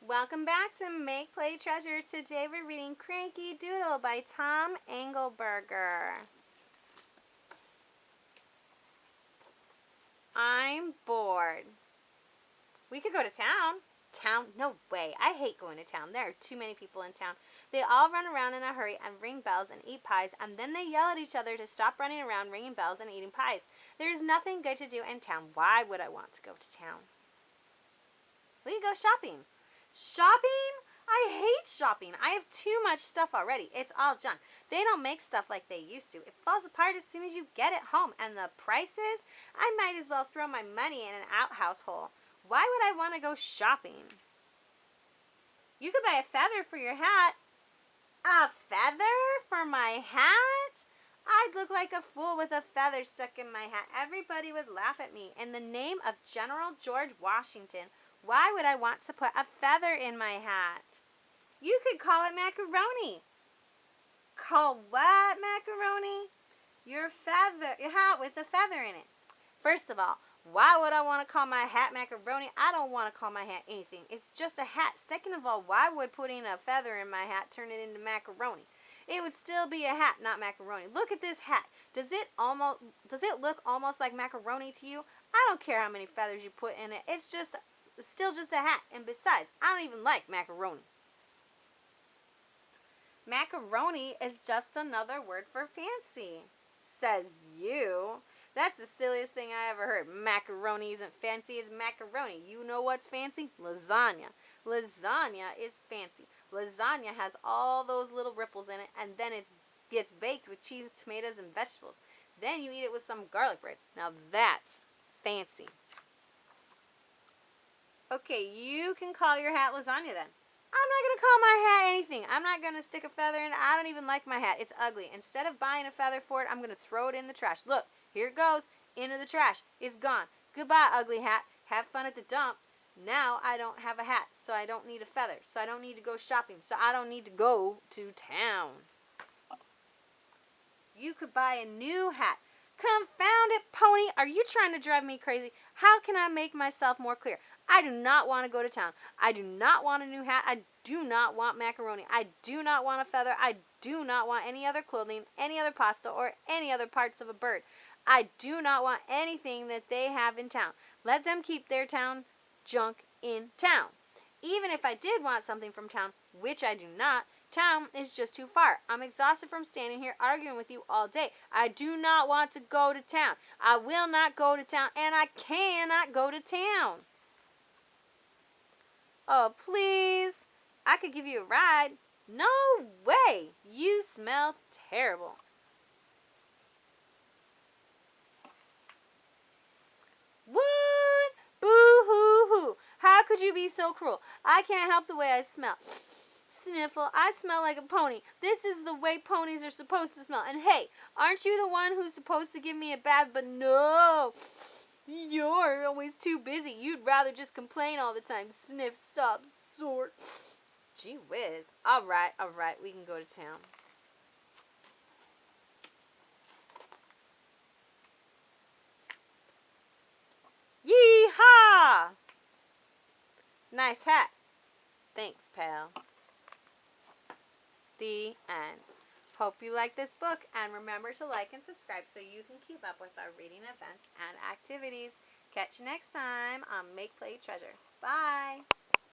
Welcome back to Make Play Treasure. Today we're reading Crankee Doodle by Tom Engelberger. I'm bored. We could go to town. Town? No way. I hate going to town. There are too many people in town. They all run around in a hurry and ring bells and eat pies, and then they yell at each other to stop running around ringing bells and eating pies. There is nothing good to do in town. Why would I want to go to town? We could go shopping. Shopping? I hate shopping. I have too much stuff already. It's all junk. They don't make stuff like they used to. It falls apart as soon as you get it home. And the prices? I might as well throw my money in an outhouse hole. Why would I want to go shopping? You could buy a feather for your hat. A feather for my hat? I'd look like a fool with a feather stuck in my hat. Everybody would laugh at me. In the name of General George Washington, why would I want to put a feather in my hat? You could call it macaroni. Call what macaroni? Your hat with a feather in it. First of all, why would I want to call my hat macaroni? I don't want to call my hat anything. It's just a hat. Second of all, why would putting a feather in my hat turn it into macaroni? It would still be a hat, not macaroni. Look at this hat. Does it look almost like macaroni to you? I don't care how many feathers you put in it. It's still just a hat. And besides, I don't even like macaroni. Macaroni is just another word for fancy, says you. That's the silliest thing I ever heard. Macaroni isn't fancy, it's macaroni. You know what's fancy? Lasagna. Lasagna is fancy. Lasagna has all those little ripples in it, and then it gets baked with cheese, tomatoes, and vegetables. Then you eat it with some garlic bread. Now that's fancy. Okay, you can call your hat lasagna then. I'm not going to call my hat anything. I'm not going to stick a feather in it. I don't even like my hat. It's ugly. Instead of buying a feather for it, I'm going to throw it in the trash. Look, here it goes. Into the trash. It's gone. Goodbye, ugly hat. Have fun at the dump. Now I don't have a hat, so I don't need a feather. So I don't need to go shopping. So I don't need to go to town. You could buy a new hat. Confound it, pony. Are you trying to drive me crazy? How can I make myself more clear? I do not want to go to town. I do not want a new hat. I do not want macaroni. I do not want a feather. I do not want any other clothing, any other pasta, or any other parts of a bird. I do not want anything that they have in town. Let them keep their town junk in town. Even if I did want something from town, which I do not, town is just too far. I'm exhausted from standing here arguing with you all day. I do not want to go to town. I will not go to town, and I cannot go to town. Oh, please. I could give you a ride. No way. You smell terrible. What? Boo-hoo-hoo. How could you be so cruel? I can't help the way I smell. Sniffle, I smell like a pony. This is the way ponies are supposed to smell. And hey, aren't you the one who's supposed to give me a bath? But no. You're always too busy. You'd rather just complain all the time. Sniff, sob, sort. Gee whiz. All right, we can go to town. Yee-haw! Nice hat. Thanks, pal. The end. Hope you like this book, and remember to like and subscribe so you can keep up with our reading events and activities. Catch you next time on Make Play Treasure. Bye!